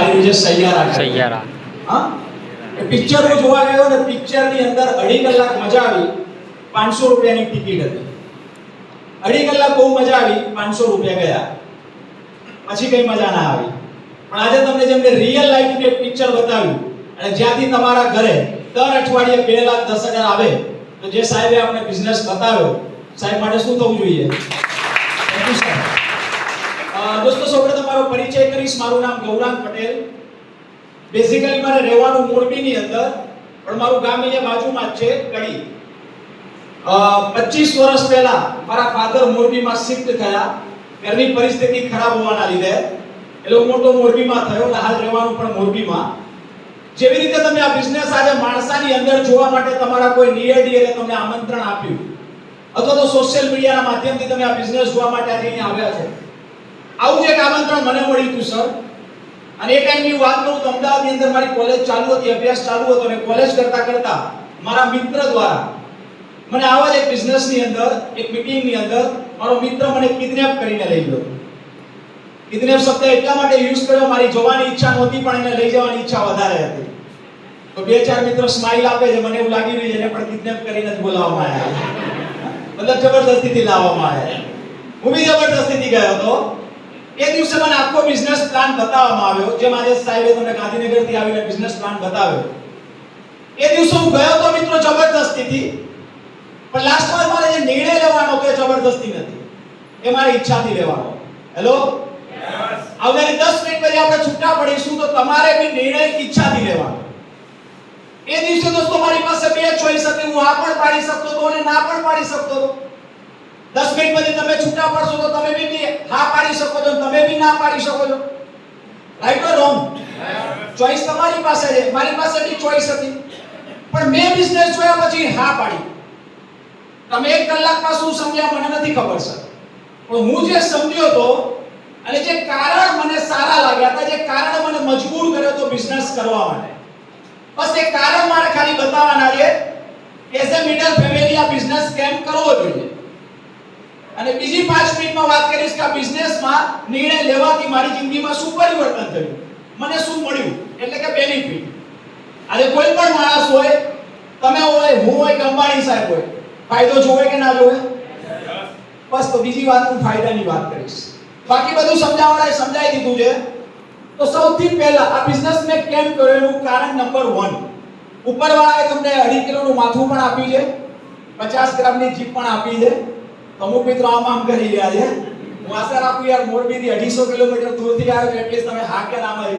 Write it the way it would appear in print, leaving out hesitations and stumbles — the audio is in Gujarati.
મારી જે સૈયારા સૈયારા હા પિક્ચર હું જોવા ગયો ને પિક્ચર ની અંદર 2.5 કલાક મજા આવી 500 રૂપિયાની ટિકિટ હતી 2.5 કલાક બહુ મજા આવી 500 રૂપિયા ગયા પછી કઈ મજા ના આવી પણ આજે તમને જેમ કે રિયલ લાઈફ એક પિક્ચર બતાવ્યું અને જ્યાંથી તમારા ઘરે દર અઠવાડિયે 2,10,000 આવે તો જે સાહેબે આપણે બિઝનેસ બતાવ્યો સાહેબ માટે શું થવું જોઈએ થેન્ક યુ સર દોસ્તો સૌપ્રથમ મારો પરિચય કરીશ મારું નામ ગૌરાંગ પટેલ બેઝિકલી મારે રહેવાનું મોરબીની અંદર પણ મારું ગામ અહીંયા બાજુમાં જ છે કડી 25 વર્ષ પહેલા મારા ફાધર મોરબીમાં શિફ્ટ થયા ઘરની પરિસ્થિતિ ખરાબ હોવાના લીધે એટલે હું મોટો મોરબીમાં થયો અને હાલ રહેવાનું પણ મોરબીમાં જેવી રીતે તમે આ બિઝનેસ આજે માણસાની અંદર જોવા માટે તમારા કોઈ નિયડીએ તમને આમંત્રણ આપ્યું અથવા તો સોશિયલ મીડિયાના માધ્યમથી તમે આ બિઝનેસ જોવા માટે આજે અહીંયા આવ્યા છો આવું જ એક આમંત્રણ મને મળ્યું હતું સર અને એ ટાઈમની વાત કરું તો અમદાવાદની અંદર મારી કોલેજ ચાલુ હતી અભ્યાસ ચાલુ હતો અને કોલેજ કરતા મારા મિત્ર દ્વારા મને આવા જ એક બિઝનેસની અંદર એક મીટિંગની અંદર મારો મિત્ર મને કિડનેપ કરીને લઈ ગયો કિડનેપ શબ્દ એટલા માટે યુઝ કર્યો મારી જોવાની ઈચ્છા નહોતી પણ એને લઈ જવાની ઈચ્છા વધારે હતી તો બે ચાર મિત્રો સ્માઈલ આપે છે મને એવું લાગી રહ્યું છે એને પણ કિડનેપ કરીને જ બોલાવવામાં આવ્યા મતલબ જબરદસ્તીથી લાવવામાં આવ્યા હું બી જબરદસ્તીથી ગયો હતો એ દિવસે મને આખો બિઝનેસ પ્લાન બતાવવામાં આવ્યો જેમ આજે સાહેબે તમને ગાંધીનગરથી આવીને બિઝનેસ પ્લાન બતાવ્યો એ દિવસે હું ગયો તો મિત્રો જબરદસ્તીથી પણ લાસ્ટમાં મારે જે નિર્ણય લેવાનો હતો એ જબરદસ્તી નથી એ મારી ઈચ્છાથી લેવાનો હેલો આવનારી 10 મિનિટ પછી આપણે છૂટા પડીશું તો તમારે બી નિર્ણય ઈચ્છાથી લેવાનો એ દિવસે દોસ્તો મારી પાસે બે ચોઈસ હતી હું આ પણ પાડી શકતો હતો અને ના પણ પાડી શકતો હતો 10 મિનિટ પછી તમે છૂટા પડશો તો તમે બી હા પાડી શકો છો તમે બી ના પાડી શકો છો રાઈટ ઓર રોંગ ચોઈસ તમારી પાસે છે મારી પાસે બી ચોઈસ હતી પણ મેં બિઝનેસ જોયા પછી હા પાડી તમે 1 કલાકમાં શું સમજ્યા મને નથી ખબર સર પણ હું જે સમજ્યો તો અને જે કારણ મને સારા લાગ્યા હતા જે કારણ મને મજબૂર કર્યો તો બિઝનેસ કરવા માટે બસ એ કારણ મારે ખાલી બતાવવાના છે એઝ અ મિડલ ફેમિલી આ બિઝનેસ કેમ કરવો જોઈએ અને બીજી 5 મિનિટમાં વાત કરીશ કે આ બિઝનેસમાં નિર્ણય લેવાથી મારી જિંદગીમાં શું પરિવર્તન થયું મને શું મળ્યું એટલે કે બેનિફિટ આજે કોઈ પણ માણસ હોય તમે હોય હું હોય કે અંબાણી સાહેબ હોય ફાયદો જોવે કે ના જોવે બસ તો બીજી વાત હું ફાયદાની વાત કરીશ બાકી બધું સમજાવવાળાએ સમજાવી દીધું છે તો સૌથી પહેલા આ બિઝનેસ મેં કેમ કર્યો એનું કારણ નંબર 1 ઉપરવાળાએ તમને 2.5 કિલોનું માથું પણ આપ્યું છે 50 ગ્રામની જીપ પણ આપી છે અમુક મિત્રો આમ કરી રહ્યા છે હું આશા રાખું યાર મોરબીથી 250 કિલોમીટર દૂરથી આવ્યો એટલે તમે હા કે ના